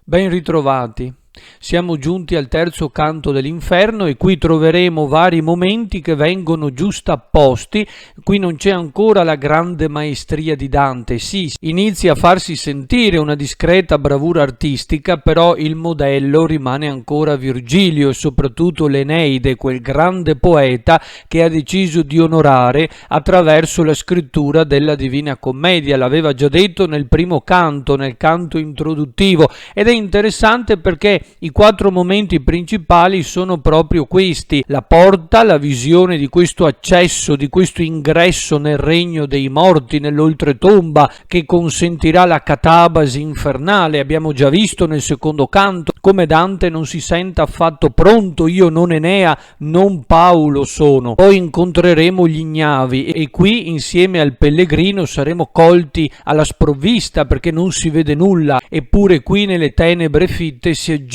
Ben ritrovati. Siamo giunti al terzo canto dell'Inferno e qui troveremo vari momenti che vengono giustapposti. Qui non c'è ancora la grande maestria di Dante, sì, inizia a farsi sentire una discreta bravura artistica, però il modello rimane ancora Virgilio e soprattutto l'Eneide, quel grande poeta che ha deciso di onorare attraverso la scrittura della Divina Commedia. L'aveva già detto nel primo canto, nel canto introduttivo, ed è interessante perché i quattro momenti principali sono proprio questi: la porta, la visione di questo accesso, di questo ingresso nel regno dei morti, nell'oltretomba, che consentirà la catabasi infernale. Abbiamo già visto nel secondo canto come Dante non si senta affatto pronto: io non Enea, non Paolo sono. Poi incontreremo gli ignavi e qui insieme al pellegrino saremo colti alla sprovvista perché non si vede nulla, eppure qui nelle tenebre fitte si aggira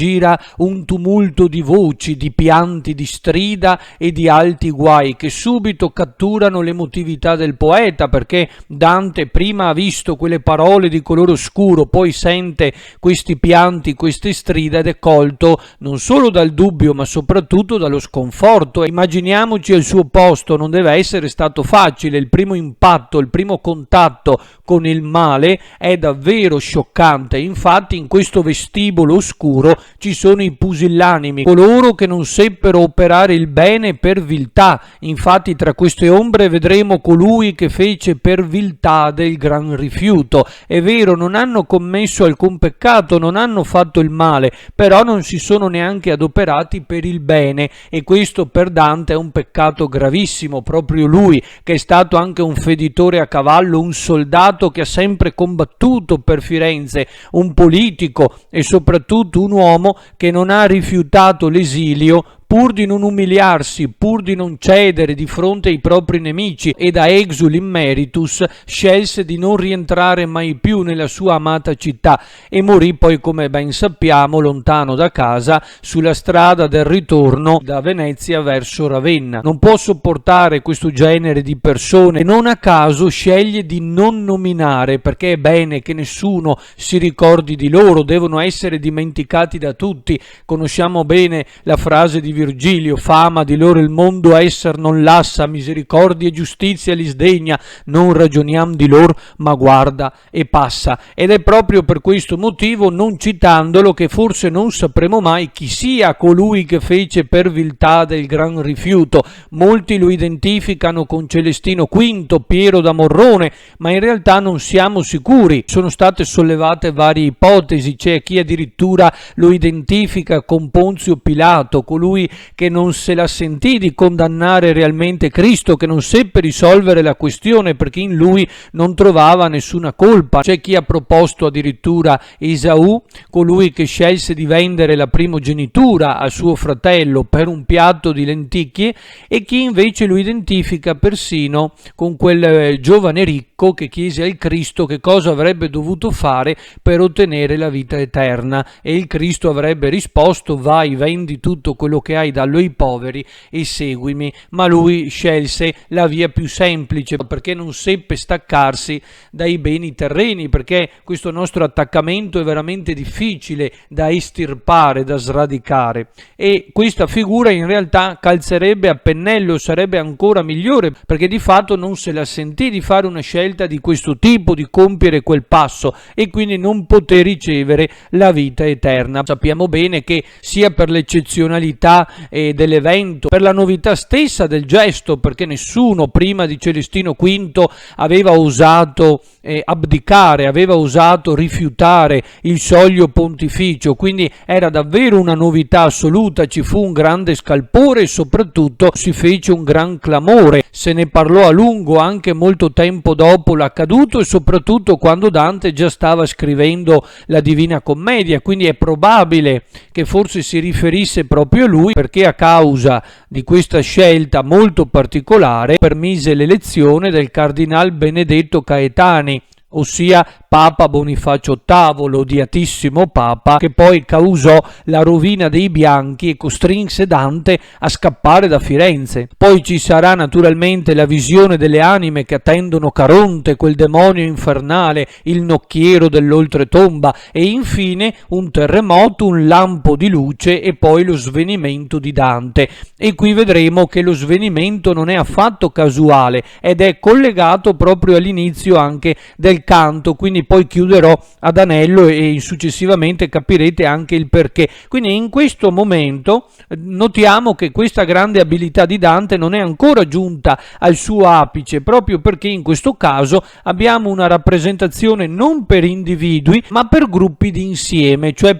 un tumulto di voci, di pianti, di strida e di alti guai che subito catturano l'emotività del poeta, perché Dante prima ha visto quelle parole di colore oscuro, poi sente questi pianti, queste strida ed è colto non solo dal dubbio ma soprattutto dallo sconforto. Immaginiamoci al suo posto, non deve essere stato facile. Il primo impatto, il primo contatto con il male è davvero scioccante. Infatti in questo vestibolo oscuro ci sono i pusillanimi, coloro che non seppero operare il bene per viltà. Infatti tra queste ombre vedremo colui che fece per viltà del gran rifiuto. È vero, non hanno commesso alcun peccato, non hanno fatto il male, però non si sono neanche adoperati per il bene, e questo per Dante è un peccato gravissimo. Proprio lui, che è stato anche un feditore a cavallo, un soldato che ha sempre combattuto per Firenze, un politico e soprattutto un uomo che non ha rifiutato l'esilio pur di non umiliarsi, pur di non cedere di fronte ai propri nemici, e da exul immeritus scelse di non rientrare mai più nella sua amata città e morì poi, come ben sappiamo, lontano da casa, sulla strada del ritorno da Venezia verso Ravenna. Non può sopportare questo genere di persone e non a caso sceglie di non nominare, perché è bene che nessuno si ricordi di loro, devono essere dimenticati da tutti. Conosciamo bene la frase di Virgilio: fama di loro il mondo esser non lassa, misericordia e giustizia li sdegna, non ragioniam di loro, ma guarda e passa. Ed è proprio per questo motivo, non citandolo, che forse non sapremo mai chi sia colui che fece per viltà del gran rifiuto. Molti lo identificano con Celestino V, Piero da Morrone, ma in realtà non siamo sicuri. Sono state sollevate varie ipotesi, c'è chi addirittura lo identifica con Ponzio Pilato, colui che non se la sentì di condannare realmente Cristo, che non seppe risolvere la questione perché in lui non trovava nessuna colpa. C'è chi ha proposto addirittura Esaù, colui che scelse di vendere la primogenitura a suo fratello per un piatto di lenticchie, e chi invece lo identifica persino con quel giovane ricco che chiese al Cristo che cosa avrebbe dovuto fare per ottenere la vita eterna, e il Cristo avrebbe risposto: vai, vendi tutto quello che hai, dallo ai poveri e seguimi. Ma lui scelse la via più semplice perché non seppe staccarsi dai beni terreni, perché questo nostro attaccamento è veramente difficile da estirpare, da sradicare, e questa figura in realtà calzerebbe a pennello, sarebbe ancora migliore, perché di fatto non se la sentì di fare una scelta di questo tipo, di compiere quel passo, e quindi non poté ricevere la vita eterna. Sappiamo bene che sia per l'eccezionalità dell'evento, per la novità stessa del gesto, perché nessuno prima di Celestino V aveva osato abdicare, aveva osato rifiutare il soglio pontificio, quindi era davvero una novità assoluta. Ci fu un grande scalpore e soprattutto si fece un gran clamore, se ne parlò a lungo anche molto tempo dopo l'accaduto e soprattutto quando Dante già stava scrivendo la Divina Commedia, quindi è probabile che forse si riferisse proprio a lui, perché a causa di questa scelta molto particolare permise l'elezione del cardinal Benedetto Caetani, ossia Papa Bonifacio VIII, l'odiatissimo Papa che poi causò la rovina dei bianchi e costrinse Dante a scappare da Firenze. Poi ci sarà naturalmente la visione delle anime che attendono Caronte, quel demonio infernale, il nocchiero dell'oltretomba, e infine un terremoto, un lampo di luce e poi lo svenimento di Dante. E qui vedremo che lo svenimento non è affatto casuale ed è collegato proprio all'inizio anche del canto, quindi poi chiuderò ad anello e successivamente capirete anche il perché. Quindi in questo momento notiamo che questa grande abilità di Dante non è ancora giunta al suo apice, proprio perché in questo caso abbiamo una rappresentazione non per individui ma per gruppi di insieme, cioè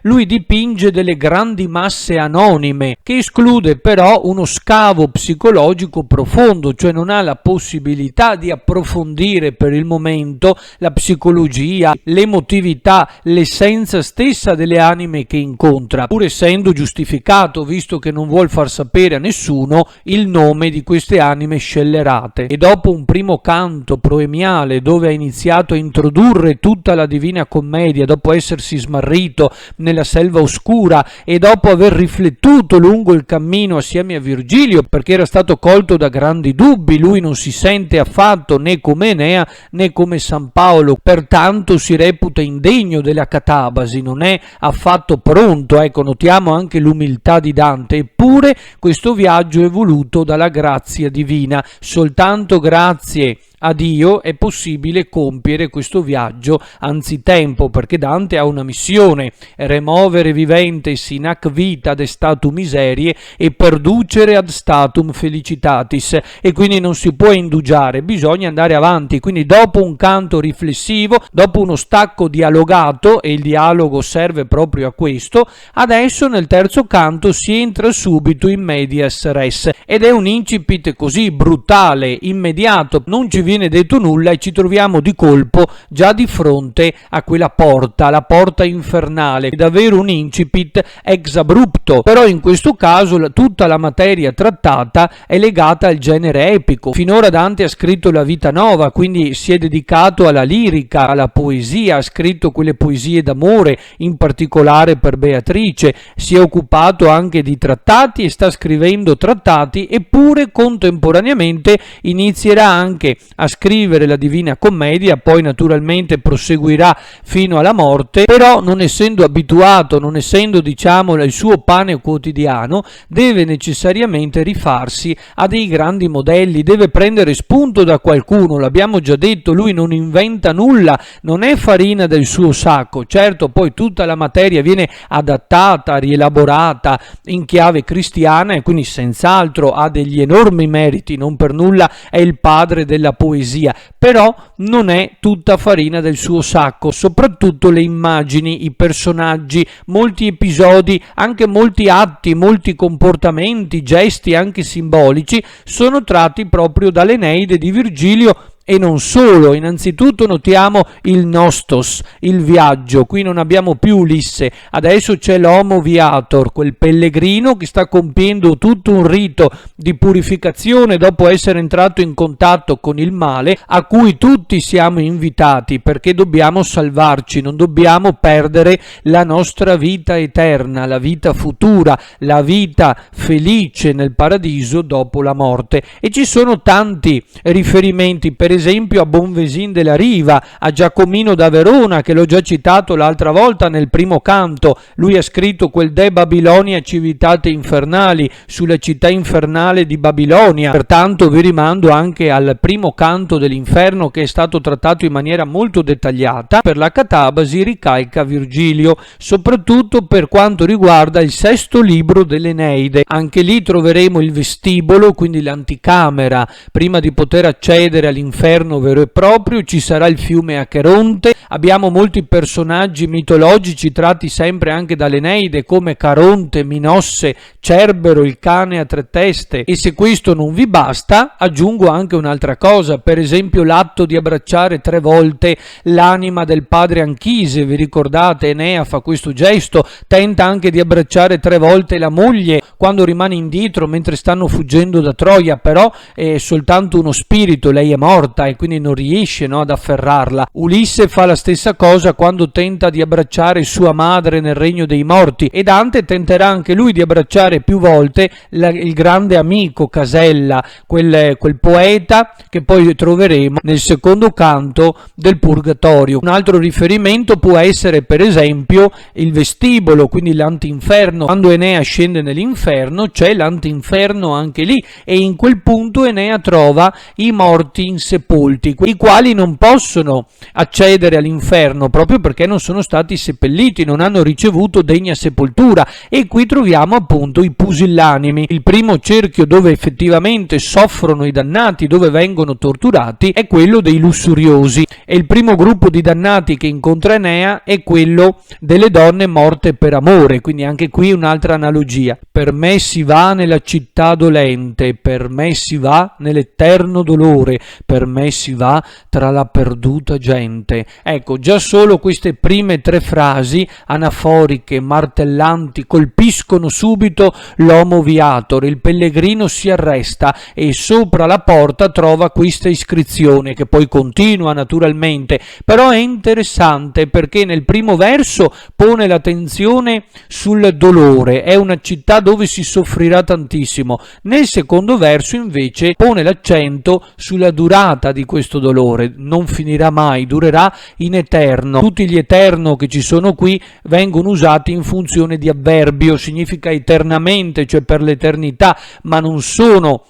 lui dipinge delle grandi masse anonime, che esclude però uno scavo psicologico profondo, cioè non ha la possibilità di approfondire per il momento la psicologia, l'emotività, l'essenza stessa delle anime che incontra, pur essendo giustificato, visto che non vuol far sapere a nessuno il nome di queste anime scellerate. E dopo un primo canto proemiale dove ha iniziato a introdurre tutta la Divina Commedia, dopo essersi smarrito nella selva oscura e dopo aver riflettuto lungo il cammino assieme a Virgilio, perché era stato colto da grandi dubbi, lui non si sente affatto né come Enea né come San Paolo, pertanto si reputa indegno della catabasi, non è affatto pronto. Ecco, notiamo anche l'umiltà di Dante. Eppure questo viaggio è voluto dalla grazia divina, soltanto grazie a Dio è possibile compiere questo viaggio anzitempo, perché Dante ha una missione: removere viventes in hac vita ad statum miserie e perducere ad statum felicitatis, e quindi non si può indugiare, bisogna andare avanti. Quindi dopo un canto riflessivo, dopo uno stacco dialogato, e il dialogo serve proprio a questo, adesso nel terzo canto si entra subito in medias res, ed è un incipit così brutale, immediato, non ci viene detto nulla e ci troviamo di colpo già di fronte a quella porta, la porta infernale. È davvero un incipit ex abrupto, però in questo caso tutta la materia trattata è legata al genere epico. Finora Dante ha scritto la Vita Nova, quindi si è dedicato alla lirica, alla poesia, ha scritto quelle poesie d'amore, in particolare per Beatrice, si è occupato anche di trattati e sta scrivendo trattati, eppure contemporaneamente inizierà anche a scrivere la Divina Commedia, poi naturalmente proseguirà fino alla morte, però non essendo abituato, non essendo diciamo il suo pane quotidiano, deve necessariamente rifarsi a dei grandi modelli, deve prendere spunto da qualcuno. L'abbiamo già detto, lui non inventa nulla, non è farina del suo sacco. Certo, poi tutta la materia viene adattata, rielaborata in chiave cristiana e quindi senz'altro ha degli enormi meriti, non per nulla è il padre della poesia, però non è tutta farina del suo sacco. Soprattutto le immagini, i personaggi, molti episodi, anche molti atti, molti comportamenti, gesti anche simbolici sono tratti proprio dall'Eneide di Virgilio. E non solo, innanzitutto notiamo il nostos, il viaggio. Qui non abbiamo più Ulisse, adesso c'è l'homo viator, quel pellegrino che sta compiendo tutto un rito di purificazione dopo essere entrato in contatto con il male, a cui tutti siamo invitati, perché dobbiamo salvarci, non dobbiamo perdere la nostra vita eterna, la vita futura, la vita felice nel paradiso dopo la morte. E ci sono tanti riferimenti, per esempio a Bonvesin della Riva, a Giacomino da Verona, che l'ho già citato l'altra volta nel primo canto. Lui ha scritto quel De Babilonia Civitate Infernali, sulla città infernale di Babilonia. Pertanto vi rimando anche al primo canto dell'inferno, che è stato trattato in maniera molto dettagliata. Per la catabasi ricalca Virgilio, soprattutto per quanto riguarda il sesto libro dell'Eneide. Anche lì troveremo il vestibolo, quindi l'anticamera, prima di poter accedere all'inferno vero e proprio. Ci sarà il fiume Acheronte, abbiamo molti personaggi mitologici tratti sempre anche dall'Eneide, come Caronte, Minosse, Cerbero, il cane a tre teste. E se questo non vi basta, aggiungo anche un'altra cosa, per esempio l'atto di abbracciare 3 volte l'anima del padre Anchise. Vi ricordate? Enea fa questo gesto, tenta anche di abbracciare 3 volte la moglie quando rimane indietro mentre stanno fuggendo da Troia, però è soltanto uno spirito, lei è morta. morta e quindi non riesce, no, ad afferrarla. Ulisse fa la stessa cosa quando tenta di abbracciare sua madre nel regno dei morti, e Dante tenterà anche lui di abbracciare più volte il grande amico Casella, quel poeta che poi troveremo nel secondo canto del Purgatorio. Un altro riferimento può essere per esempio il vestibolo, quindi l'antinferno. Quando Enea scende nell'inferno c'è l'antinferno anche lì, e in quel punto Enea trova i morti insepolti, i quali non possono accedere all'inferno proprio perché non sono stati seppelliti, non hanno ricevuto degna sepoltura, e qui troviamo appunto i pusillanimi. Il primo cerchio dove effettivamente soffrono i dannati, dove vengono torturati, è quello dei lussuriosi, e il primo gruppo di dannati che incontra Enea è quello delle donne morte per amore, quindi anche qui un'altra analogia. Per me si va nella città dolente, per me si va nell'eterno dolore, per me si va tra la perduta gente. Ecco, già solo queste prime tre frasi anaforiche, martellanti, colpiscono subito l'homo viator. Il pellegrino si arresta e sopra la porta trova questa iscrizione, che poi continua naturalmente, però è interessante perché nel primo verso pone l'attenzione sul dolore, è una città dove si soffrirà tantissimo. Nel secondo verso invece pone l'accento sulla durata di questo dolore, non finirà mai, durerà in eterno. Tutti gli eterno che ci sono qui vengono usati in funzione di avverbio, significa eternamente, cioè per l'eternità, ma non sono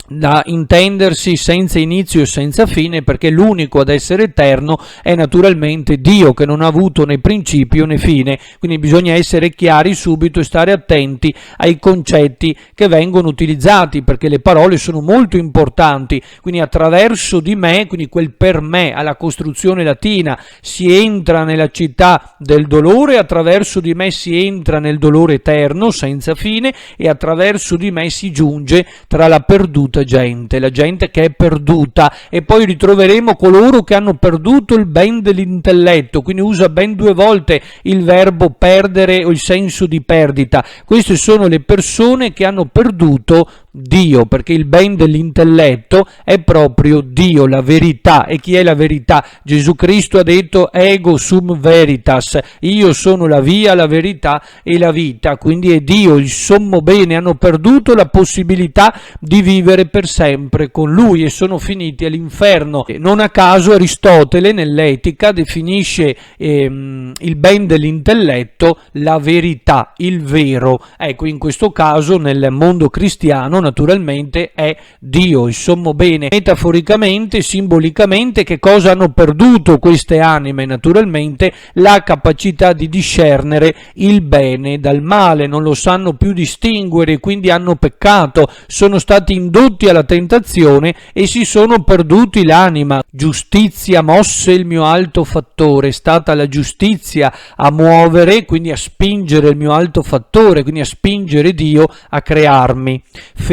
da intendersi senza inizio e senza fine, perché l'unico ad essere eterno è naturalmente Dio, che non ha avuto né principio né fine. Quindi bisogna essere chiari subito e stare attenti ai concetti che vengono utilizzati, perché le parole sono molto importanti. Quindi attraverso di me, quindi quel per me alla costruzione latina, si entra nella città del dolore, attraverso di me si entra nel dolore eterno senza fine, e attraverso di me si giunge tra la perduta gente, la gente che è perduta. E poi ritroveremo coloro che hanno perduto il ben dell'intelletto, quindi usa ben due volte il verbo perdere o il senso di perdita. Queste sono le persone che hanno perduto Dio, perché il ben dell'intelletto è proprio Dio, la verità. E chi è la verità? Gesù Cristo ha detto ego sum veritas, io sono la via, la verità e la vita, quindi è Dio, il sommo bene. Hanno perduto la possibilità di vivere per sempre con Lui e sono finiti all'inferno. Non a caso Aristotele nell'Etica definisce il ben dell'intelletto la verità, il vero. Ecco, in questo caso nel mondo cristiano naturalmente è Dio, il sommo bene. Metaforicamente, simbolicamente, che cosa hanno perduto queste anime? Naturalmente la capacità di discernere il bene dal male, non lo sanno più distinguere, quindi hanno peccato, sono stati indotti alla tentazione e si sono perduti l'anima. Giustizia mosse il mio alto fattore, è stata la giustizia a muovere, quindi a spingere il mio alto fattore, quindi a spingere Dio a crearmi.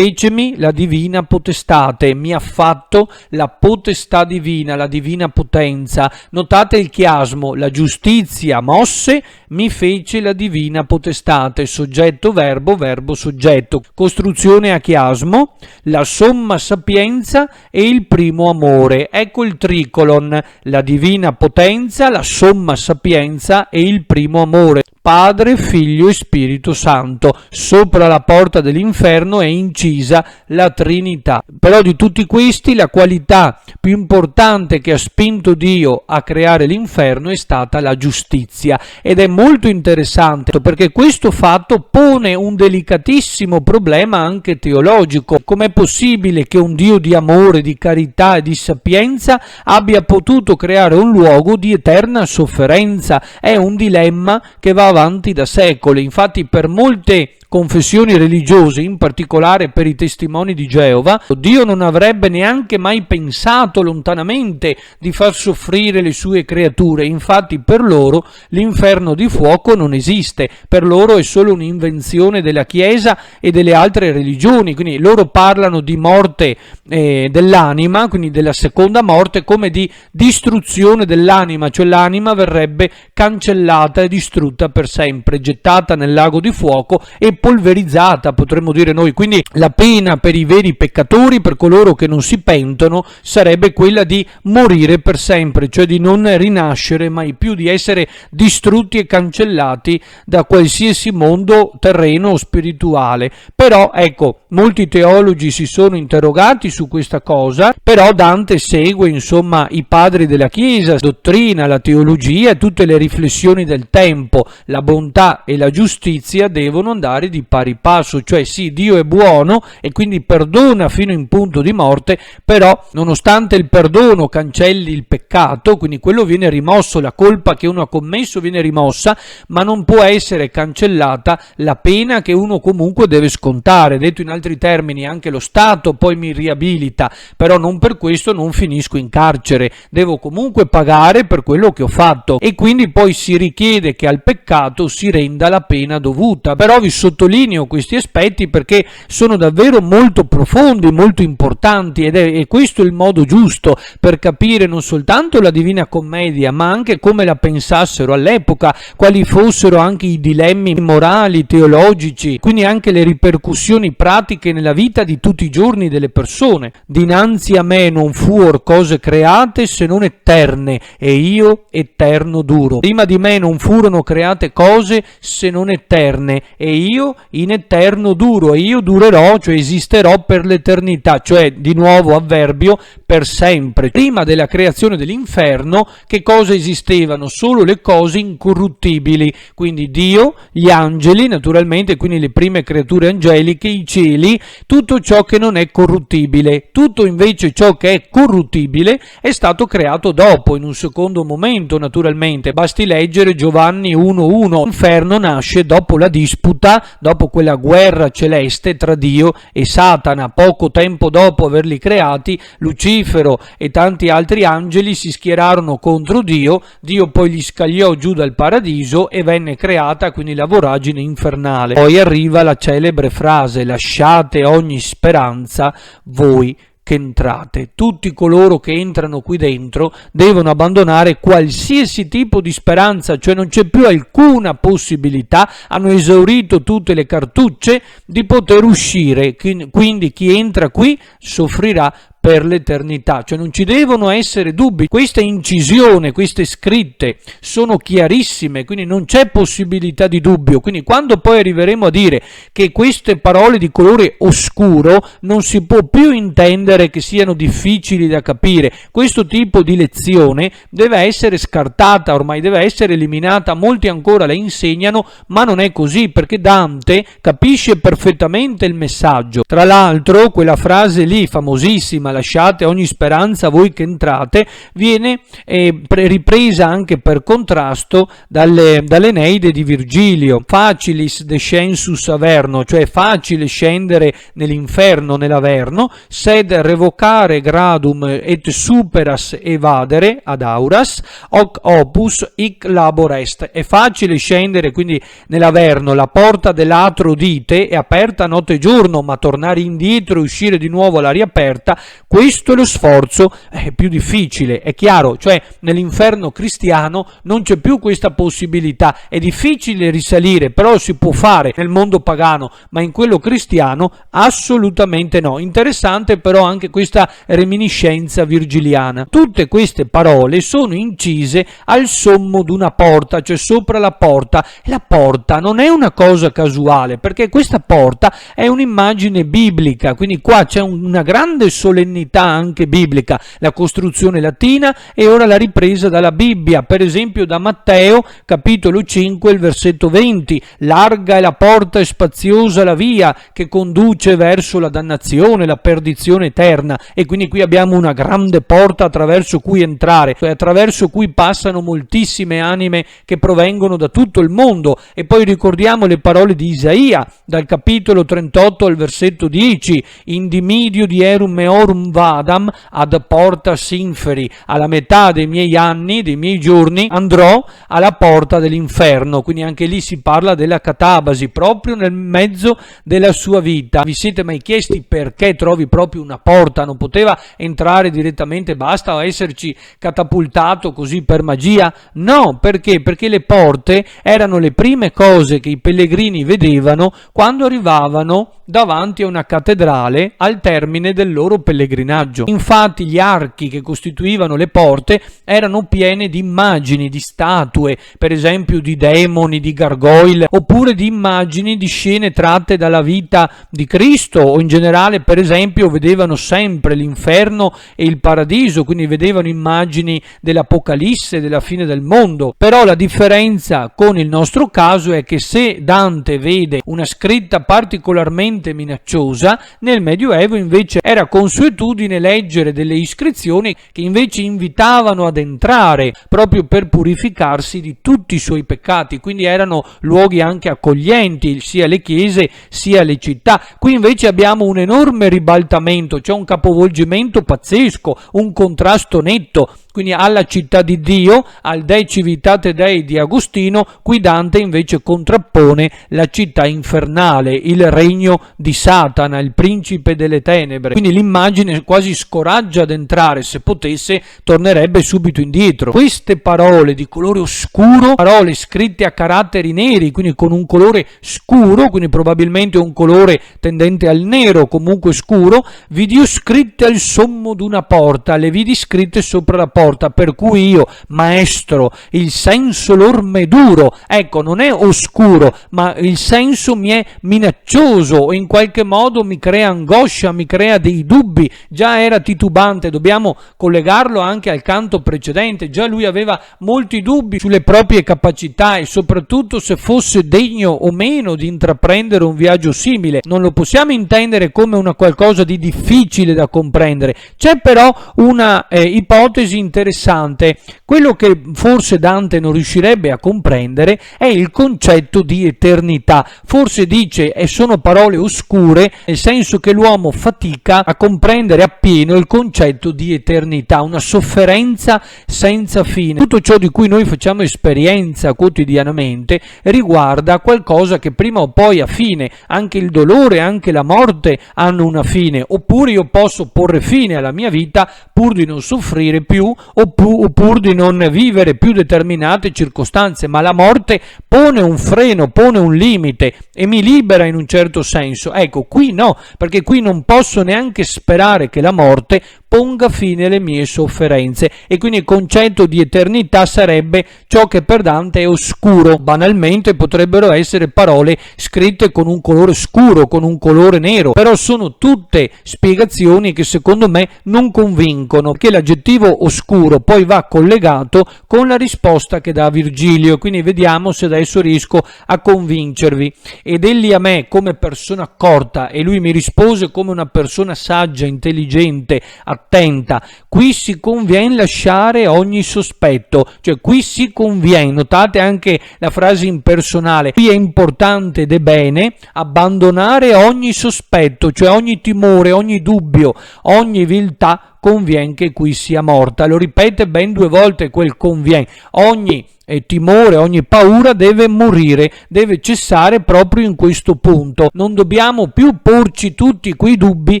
Fecemi la divina potestate, mi ha fatto la potestà divina, la divina potenza. Notate il chiasmo, la giustizia mosse, mi fece la divina potestate, soggetto verbo, verbo soggetto, costruzione a chiasmo, la somma sapienza e il primo amore. Ecco il tricolon, la divina potenza, la somma sapienza e il primo amore. Padre, Figlio e Spirito Santo. Sopra la porta dell'inferno è incisa la Trinità. Però di tutti questi la qualità più importante che ha spinto Dio a creare l'inferno è stata la giustizia, ed è molto interessante perché questo fatto pone un delicatissimo problema anche teologico. Com'è possibile che un Dio di amore, di carità e di sapienza abbia potuto creare un luogo di eterna sofferenza? È un dilemma che va avanti da secoli. Infatti per molte confessioni religiose, in particolare per i testimoni di Geova, Dio non avrebbe neanche mai pensato lontanamente di far soffrire le sue creature. Infatti per loro l'inferno di fuoco non esiste, per loro è solo un'invenzione della Chiesa e delle altre religioni. Quindi loro parlano di morte dell'anima, quindi della seconda morte, come di distruzione dell'anima, cioè l'anima verrebbe cancellata e distrutta per per sempre, gettata nel lago di fuoco e polverizzata, potremmo dire noi. Quindi la pena per i veri peccatori, per coloro che non si pentono, sarebbe quella di morire per sempre, cioè di non rinascere mai più, di essere distrutti e cancellati da qualsiasi mondo terreno o spirituale. Però ecco, molti teologi si sono interrogati su questa cosa, però Dante segue insomma i padri della Chiesa, la dottrina, la teologia, tutte le riflessioni del tempo. La bontà e la giustizia devono andare di pari passo, cioè sì, Dio è buono e quindi perdona fino in punto di morte, però nonostante il perdono cancelli il peccato, quindi quello viene rimosso, la colpa che uno ha commesso viene rimossa, ma non può essere cancellata la pena che uno comunque deve scontare. Detto in altri termini, anche lo Stato poi mi riabilita, però non per questo non finisco in carcere, devo comunque pagare per quello che ho fatto, e quindi poi si richiede che al peccato si renda la pena dovuta. Però vi sottolineo questi aspetti perché sono davvero molto profondi, molto importanti, ed è questo il modo giusto per capire non soltanto la Divina Commedia, ma anche come la pensassero all'epoca, quali fossero anche i dilemmi morali, teologici, quindi anche le ripercussioni pratiche nella vita di tutti i giorni delle persone. Dinanzi a me non fuor cose create se non eterne, e io eterno duro. Prima di me non furono create cose se non eterne, e io in eterno duro, e io durerò, cioè esisterò per l'eternità, cioè di nuovo avverbio per sempre. Prima della creazione dell'inferno che cosa esistevano? Solo le cose incorruttibili, quindi Dio, gli angeli naturalmente, quindi le prime creature angeliche, i cieli, tutto ciò che non è corruttibile. Tutto invece ciò che è corruttibile è stato creato dopo, in un secondo momento naturalmente. Basti leggere Giovanni 1:1. L'inferno nasce dopo la disputa, dopo quella guerra celeste tra Dio e Satana. Poco tempo dopo averli creati, Lucifero e tanti altri angeli si schierarono contro Dio. Dio poi li scagliò giù dal paradiso e venne creata quindi la voragine infernale. Poi arriva la celebre frase: lasciate ogni speranza voi che entrate. Tutti coloro che entrano qui dentro devono abbandonare qualsiasi tipo di speranza, cioè non c'è più alcuna possibilità, hanno esaurito tutte le cartucce di poter uscire, quindi chi entra qui soffrirà per l'eternità, cioè non ci devono essere dubbi. Queste incisioni, queste scritte sono chiarissime, quindi non c'è possibilità di dubbio. Quindi quando poi arriveremo a dire che queste parole di colore oscuro, non si può più intendere che siano difficili da capire. Questo tipo di lezione deve essere scartata, ormai deve essere eliminata. Molti ancora la insegnano, ma non è così, perché Dante capisce perfettamente il messaggio. Tra l'altro quella frase lì famosissima, lasciate ogni speranza voi che entrate, viene ripresa anche per contrasto dalle Eneide di Virgilio. Facilis descensus averno, cioè facile scendere nell'inferno, nell'averno, sed revocare gradum et superas evadere ad auras, hoc opus hic labor est. È facile scendere quindi nell'averno, la porta dell'atro dite è aperta notte e giorno, ma tornare indietro e uscire di nuovo all'aria aperta, questo è lo sforzo più difficile, è chiaro, cioè nell'inferno cristiano non c'è più questa possibilità, è difficile risalire, però si può fare nel mondo pagano, ma in quello cristiano assolutamente no. Interessante però anche questa reminiscenza virgiliana. Tutte queste parole sono incise al sommo d'una porta, cioè sopra la porta, e la porta non è una cosa casuale, perché questa porta è un'immagine biblica, quindi qua c'è una grande solennità anche biblica, la costruzione latina e ora la ripresa dalla Bibbia, per esempio da Matteo capitolo 5 il versetto 20: larga è la porta e spaziosa la via che conduce verso la dannazione, la perdizione eterna, e quindi qui abbiamo una grande porta attraverso cui entrare, cioè attraverso cui passano moltissime anime che provengono da tutto il mondo. E poi ricordiamo le parole di Isaia dal capitolo 38 al versetto 10: in dimidio dierum meorum vadam ad portas inferi, alla metà dei miei anni, dei miei giorni, andrò alla porta dell'inferno. Quindi anche lì si parla della catabasi, proprio nel mezzo della sua vita. Vi siete mai chiesti perché trovi proprio una porta? Non poteva entrare direttamente, basta esserci catapultato così per magia? No, perché? Perché le porte erano le prime cose che i pellegrini vedevano quando arrivavano davanti a una cattedrale al termine del loro pellegrinaggio. Infatti gli archi che costituivano le porte erano piene di immagini, di statue, per esempio di demoni, di gargoyle, oppure di immagini di scene tratte dalla vita di Cristo, o in generale, per esempio, vedevano sempre l'inferno e il paradiso, quindi vedevano immagini dell'Apocalisse, della fine del mondo. Però la differenza con il nostro caso è che se Dante vede una scritta particolarmente minacciosa, nel Medioevo invece era consuetudine leggere delle iscrizioni che invece invitavano ad entrare proprio per purificarsi di tutti i suoi peccati, quindi erano luoghi anche accoglienti sia le chiese sia le città. Qui invece abbiamo un enorme ribaltamento, c'è un capovolgimento pazzesco, un contrasto netto. Quindi alla città di Dio, al De Civitate Dei di Agostino, qui Dante invece contrappone la città infernale, il regno di Satana, il principe delle tenebre. Quindi l'immagine quasi scoraggia ad entrare, se potesse tornerebbe subito indietro. Queste parole di colore oscuro, parole scritte a caratteri neri, quindi con un colore scuro, quindi probabilmente un colore tendente al nero, comunque scuro, vidi scritte al sommo d'una porta, le vidi scritte sopra la porta, per cui io, maestro, il senso l'orme duro, ecco, non è oscuro, ma il senso mi è minaccioso, o in qualche modo mi crea angoscia, mi crea dei dubbi. Già era titubante, dobbiamo collegarlo anche al canto precedente, già lui aveva molti dubbi sulle proprie capacità e soprattutto se fosse degno o meno di intraprendere un viaggio simile. Non lo possiamo intendere come una qualcosa di difficile da comprendere. C'è però una ipotesi interessante. Quello che forse Dante non riuscirebbe a comprendere è il concetto di eternità. Forse dice sono parole oscure, nel senso che l'uomo fatica a comprendere appieno il concetto di eternità, una sofferenza senza fine. Tutto ciò di cui noi facciamo esperienza quotidianamente riguarda qualcosa che prima o poi ha fine. Anche il dolore, anche la morte hanno una fine. Oppure io posso porre fine alla mia vita pur di non soffrire più, oppure di non vivere più determinate circostanze, ma la morte pone un freno, pone un limite e mi libera in un certo senso. Ecco, qui no, perché qui non posso neanche sperare che la morte ponga fine alle mie sofferenze, e quindi il concetto di eternità sarebbe ciò che per Dante è oscuro. Banalmente potrebbero essere parole scritte con un colore scuro, con un colore nero, però sono tutte spiegazioni che secondo me non convincono, perché l'aggettivo oscuro poi va collegato con la risposta che dà Virgilio. Quindi vediamo se adesso riesco a convincervi. Ed egli a me come persona accorta, e lui mi rispose come una persona saggia, intelligente, attenta: qui si conviene lasciare ogni sospetto, cioè qui si conviene, notate anche la frase impersonale, qui è importante ed è bene abbandonare ogni sospetto, cioè ogni timore, ogni dubbio, ogni viltà, convien che qui sia morta. Lo ripete ben 2 volte quel convien. Ogni timore, ogni paura deve morire, deve cessare proprio in questo punto. Non dobbiamo più porci tutti quei dubbi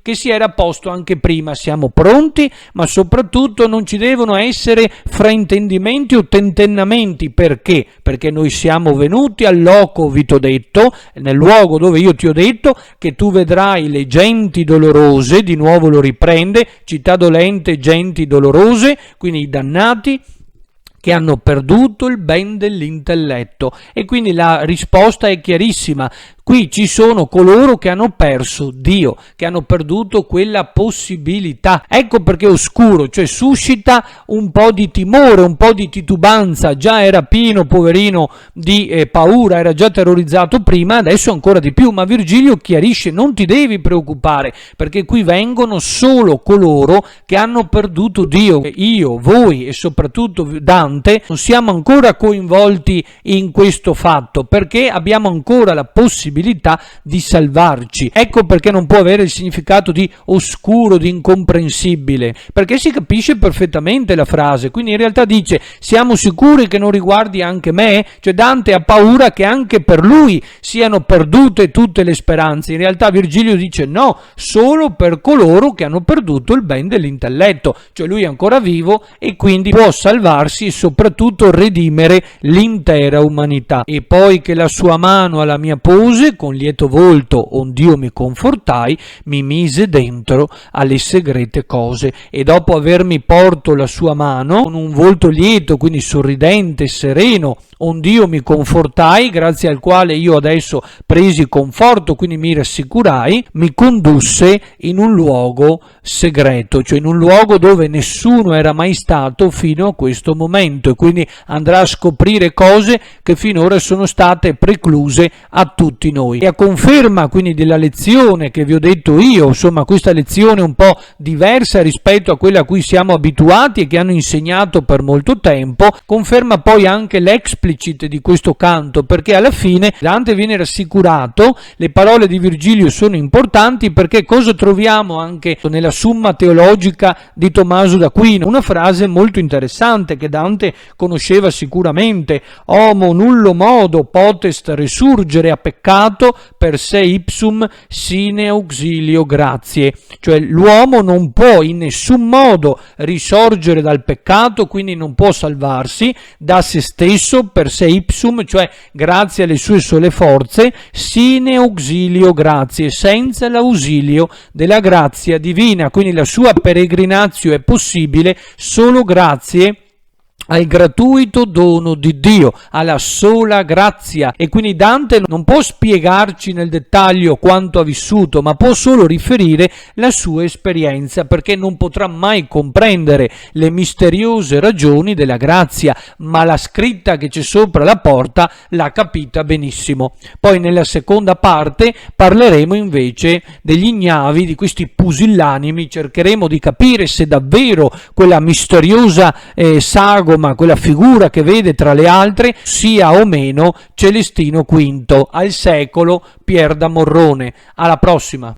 che si era posto anche prima. Siamo pronti, ma soprattutto non ci devono essere fraintendimenti o tentennamenti. Perché? Perché noi siamo venuti al loco, vi t'ho detto, nel luogo dove io ti ho detto che tu vedrai le genti dolorose, di nuovo lo riprende, città dolente, genti dolorose, quindi i dannati che hanno perduto il ben dell'intelletto. E quindi la risposta è chiarissima. Qui ci sono coloro che hanno perso Dio, che hanno perduto quella possibilità. Ecco perché è oscuro, cioè suscita un po' di timore, un po' di titubanza. Già era pieno, poverino, di paura, era già terrorizzato prima, adesso ancora di più. Ma Virgilio chiarisce: non ti devi preoccupare, perché qui vengono solo coloro che hanno perduto Dio. Io, voi e soprattutto Dante non siamo ancora coinvolti in questo fatto, perché abbiamo ancora la possibilità possibilità di salvarci. Ecco perché non può avere il significato di oscuro, di incomprensibile, perché si capisce perfettamente la frase. Quindi in realtà dice: siamo sicuri che non riguardi anche me? Cioè Dante ha paura che anche per lui siano perdute tutte le speranze. In realtà Virgilio dice no, solo per coloro che hanno perduto il ben dell'intelletto, cioè lui è ancora vivo e quindi può salvarsi e soprattutto redimere l'intera umanità. E poi che la sua mano alla mia pose, con lieto volto ond'io mi confortai, mi mise dentro alle segrete cose. E dopo avermi porto la sua mano, con un volto lieto, quindi sorridente, sereno, ond'io mi confortai, grazie al quale io adesso presi conforto, quindi mi rassicurai, mi condusse in un luogo segreto, cioè in un luogo dove nessuno era mai stato fino a questo momento, e quindi andrà a scoprire cose che finora sono state precluse a tutti noi. E a conferma quindi della lezione che vi ho detto io, insomma questa lezione un po' diversa rispetto a quella a cui siamo abituati e che hanno insegnato per molto tempo, conferma poi anche l'explicit di questo canto, perché alla fine Dante viene rassicurato. Le parole di Virgilio sono importanti, perché cosa troviamo anche nella Summa Teologica di Tommaso d'Aquino? Una frase molto interessante che Dante conosceva sicuramente: homo nullo modo potest resurgere a peccato per se ipsum sine auxilio gratiae, cioè l'uomo non può in nessun modo risorgere dal peccato, quindi non può salvarsi da se stesso per se ipsum, cioè grazie alle sue sole forze, sine auxilio gratiae, senza l'ausilio della grazia divina. Quindi la sua peregrinatio è possibile solo grazie al gratuito dono di Dio, alla sola grazia. E quindi Dante non può spiegarci nel dettaglio quanto ha vissuto, ma può solo riferire la sua esperienza, perché non potrà mai comprendere le misteriose ragioni della grazia, ma la scritta che c'è sopra la porta l'ha capita benissimo. Poi nella seconda parte parleremo invece degli ignavi, di questi pusillanimi, cercheremo di capire se davvero quella misteriosa sagoma, quella figura che vede tra le altre, sia o meno Celestino V, al secolo Pier da Morrone. Alla prossima!